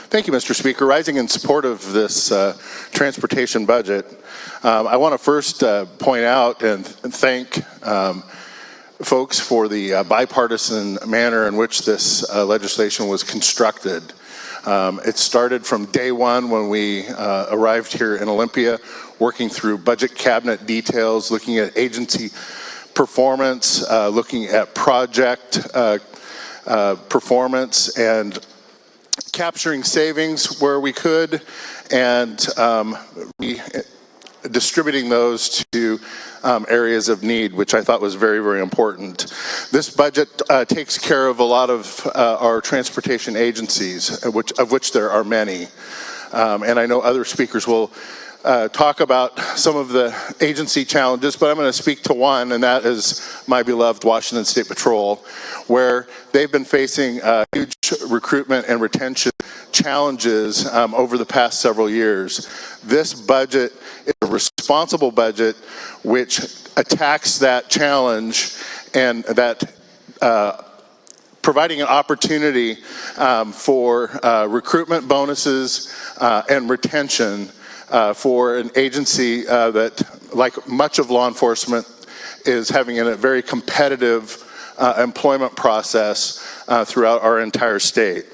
Thank you, Mr. Speaker. Rising in support of this transportation budget, I want to first point out and thank folks for the bipartisan manner in which this legislation was constructed. It started from day one when we arrived here in Olympia, working through budget cabinet details, looking at agency performance, looking at project performance, and capturing savings where we could, and distributing those to areas of need, which I thought was very, very important. This budget takes care of a lot of our transportation agencies, of which there are many. And I know other speakers will talk about some of the agency challenges, but I'm going to speak to one, and that is my beloved Washington State Patrol, where they've been facing huge recruitment and retention challenges over the past several years. This budget is a responsible budget which attacks that challenge and that providing an opportunity for recruitment bonuses and retention for an agency that, like much of law enforcement, is having a very competitive employment process throughout our entire state.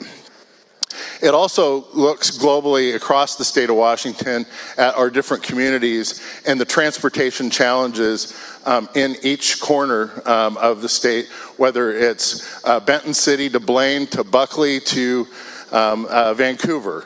It also looks globally across the state of Washington at our different communities and the transportation challenges in each corner of the state, whether it's Benton City to Blaine to Buckley to Vancouver.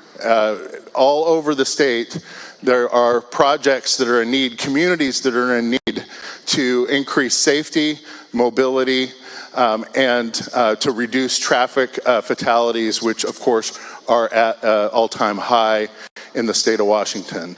All over the state, there are projects that are in need, communities that are in need to increase safety, mobility, and to reduce traffic fatalities, which of course are at an all-time high in the state of Washington.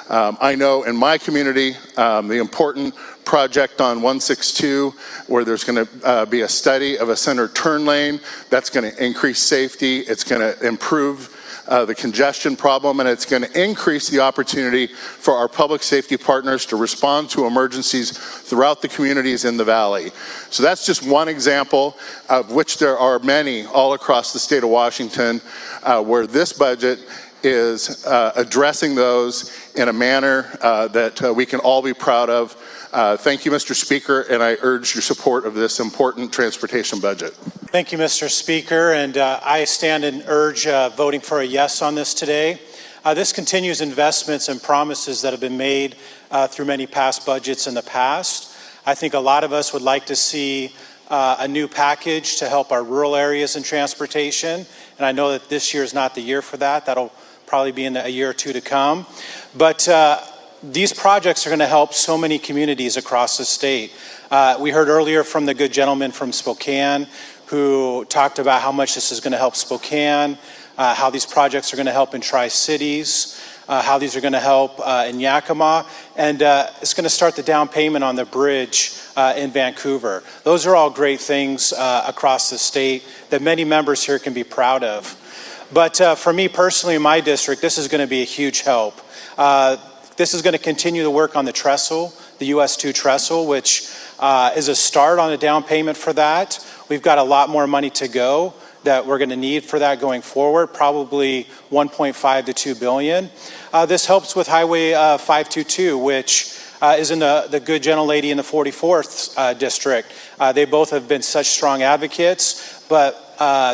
I know in my community, the important project on 162, where there's going to be a study of a center turn lane that's going to increase safety, it's going to improve the congestion problem, and it's going to increase the opportunity for our public safety partners to respond to emergencies throughout the communities in the valley. So that's just one example, of which there are many all across the state of Washington, where this budget is addressing those in a manner that we can all be proud of. Thank you, Mr. Speaker, and I urge your support of this important transportation budget. Thank you, Mr. Speaker, and I stand and urge voting for a yes on this today. This continues investments and promises that have been made through many past budgets in the past. I think a lot of us would like to see a new package to help our rural areas in transportation, and I know that this year is not the year for that. That'll probably be in a year or two to come. But these projects are going to help so many communities across the state. We heard earlier from the good gentleman from Spokane who talked about how much this is going to help Spokane, how these projects are going to help in Tri-Cities, how these are going to help in Yakima, and it's going to start the down payment on the bridge in Vancouver. Those are all great things across the state that many members here can be proud of. But for me personally in my district, this is going to be a huge help. This is going to continue to work on the trestle, the US 2 trestle, which is a start on a down payment for that. We've got a lot more money to go that we're going to need for that going forward, probably 1.5 to 2 billion. This helps with Highway 522, which is in the good gentlelady in the 44th district. They both have been such strong advocates, but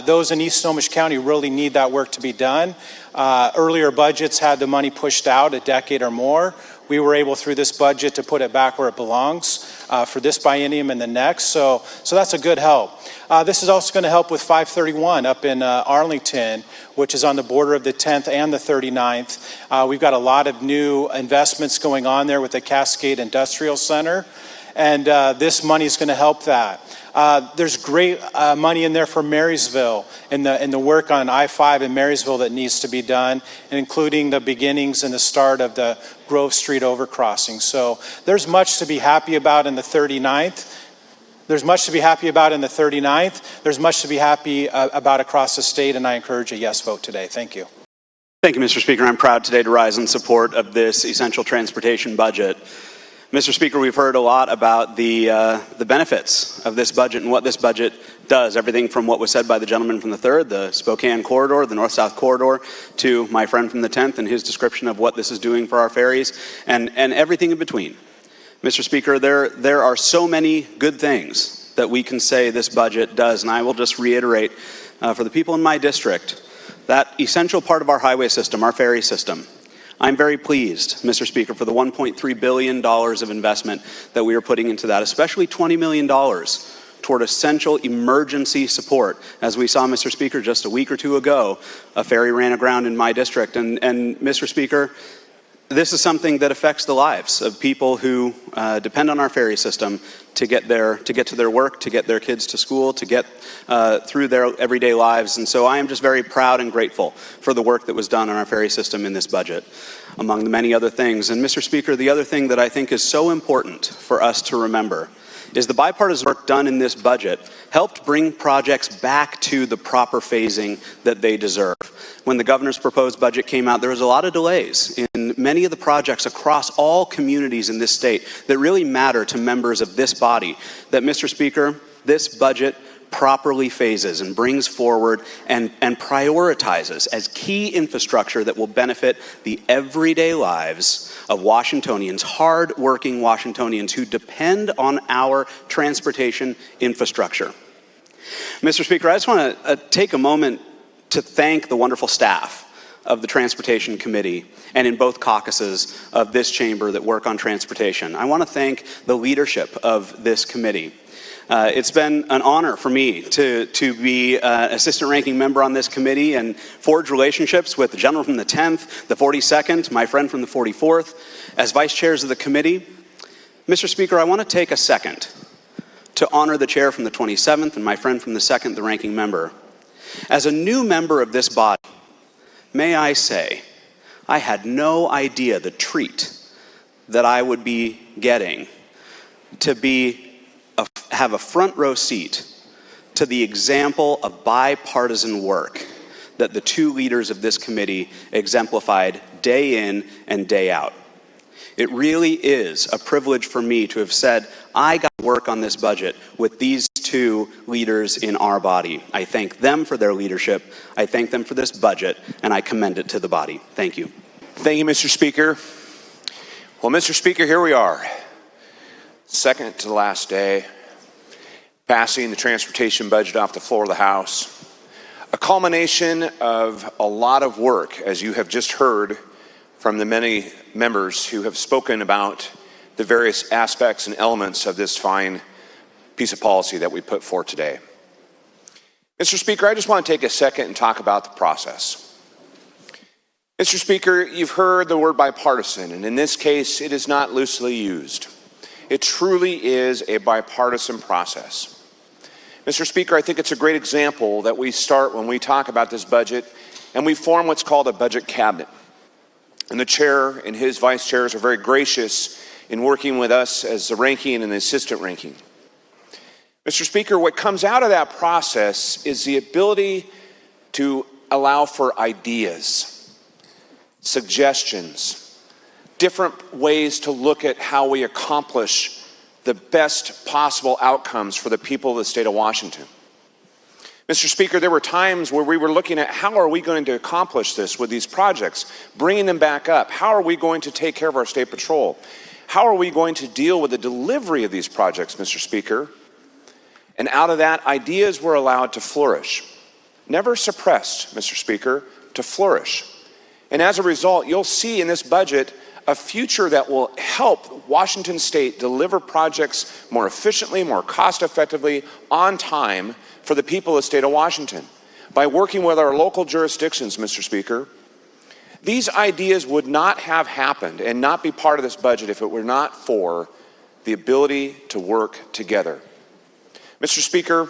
those in East Snohomish County really need that work to be done. Earlier budgets had the money pushed out a decade or more. We were able through this budget to put it back where it belongs for this biennium and the next. So that's a good help. This is also going to help with 531 up in Arlington, which is on the border of the 10th and the 39th. We've got a lot of new investments going on there with the Cascade Industrial Center, and this money is going to help that. There's great money in there for Marysville and the work on I-5 in Marysville that needs to be done, and including the beginnings and the start of the Grove Street overcrossing. So there's much to be happy about in the 39th. There's much to be happy about in the 39th. There's much to be happy about across the state, and I encourage a yes vote today. Thank you. Thank you, Mr. Speaker. I'm proud today to rise in support of this essential transportation budget. Mr. Speaker, we've heard a lot about the benefits of this budget and what this budget does. Everything from what was said by the gentleman from the 3rd, the Spokane corridor, the North-South corridor, to my friend from the 10th and his description of what this is doing for our ferries, and everything in between. Mr. Speaker, there are so many good things that we can say this budget does, and I will just reiterate for the people in my district, that essential part of our highway system, our ferry system. I'm very pleased, Mr. Speaker, for the $1.3 billion of investment that we are putting into that, especially $20 million toward essential emergency support. As we saw, Mr. Speaker, just a week or two ago, a ferry ran aground in my district. And Mr. Speaker, this is something that affects the lives of people who depend on our ferry system to get to their work, to get their kids to school, to get through their everyday lives. And so I am just very proud and grateful for the work that was done on our ferry system in this budget, among the many other things. And Mr. Speaker, the other thing that I think is so important for us to remember is the bipartisan work done in this budget helped bring projects back to the proper phasing that they deserve. When the governor's proposed budget came out, there was a lot of delays in many of the projects across all communities in this state that really matter to members of this body. That, Mr. Speaker, this budget properly phases and brings forward and prioritizes as key infrastructure that will benefit the everyday lives of Washingtonians, hard-working Washingtonians who depend on our transportation infrastructure. Mr. Speaker, I just want to take a moment to thank the wonderful staff of the Transportation Committee and in both caucuses of this chamber that work on transportation. I want to thank the leadership of this committee. It's been an honor for me to be assistant ranking member on this committee and forge relationships with the gentleman from the 10th, the 42nd, my friend from the 44th, as vice chairs of the committee. Mr. Speaker, I want to take a second to honor the chair from the 27th and my friend from the 2nd, the ranking member. As a new member of this body, may I say, I had no idea the treat that I would be getting to have a front row seat to the example of bipartisan work that the two leaders of this committee exemplified day in and day out. It really is a privilege for me to have said, I got to work on this budget with these two leaders in our body. I thank them for their leadership, I thank them for this budget, and I commend it to the body. Thank you. Thank you, Mr. Speaker. Well, Mr. Speaker, here we are, second to the last day, passing the transportation budget off the floor of the House. A culmination of a lot of work, as you have just heard from the many members who have spoken about the various aspects and elements of this fine piece of policy that we put forth today. Mr. Speaker, I just want to take a second and talk about the process. Mr. Speaker, you've heard the word bipartisan, and in this case, it is not loosely used. It truly is a bipartisan process. Mr. Speaker, I think it's a great example that we start when we talk about this budget, and we form what's called a budget cabinet. And the chair and his vice chairs are very gracious in working with us as the ranking and the assistant ranking. Mr. Speaker, what comes out of that process is the ability to allow for ideas, suggestions, different ways to look at how we accomplish the best possible outcomes for the people of the state of Washington. Mr. Speaker, there were times where we were looking at how are we going to accomplish this with these projects, bringing them back up. How are we going to take care of our state patrol? How are we going to deal with the delivery of these projects, Mr. Speaker? And out of that, ideas were allowed to flourish. Never suppressed, Mr. Speaker, to flourish. And as a result, you'll see in this budget a future that will help Washington State deliver projects more efficiently, more cost-effectively, on time for the people of the state of Washington. By working with our local jurisdictions, Mr. Speaker, these ideas would not have happened and not be part of this budget if it were not for the ability to work together. Mr. Speaker,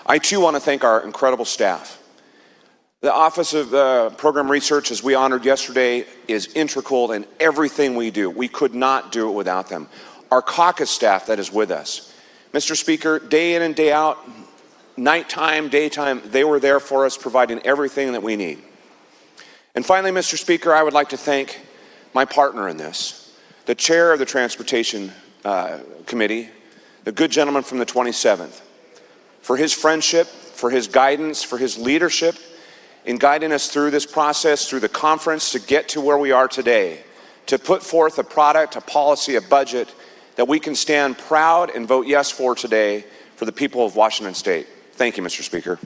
I too want to thank our incredible staff. The Office of Program Research, as we honored yesterday, is integral in everything we do. We could not do it without them. Our caucus staff that is with us. Mr. Speaker, day in and day out, nighttime, daytime, they were there for us, providing everything that we need. And finally, Mr. Speaker, I would like to thank my partner in this, the chair of the Transportation Committee, the good gentleman from the 27th, for his friendship, for his guidance, for his leadership in guiding us through this process, through the conference, to get to where we are today, to put forth a product, a policy, a budget that we can stand proud and vote yes for today for the people of Washington State. Thank you, Mr. Speaker.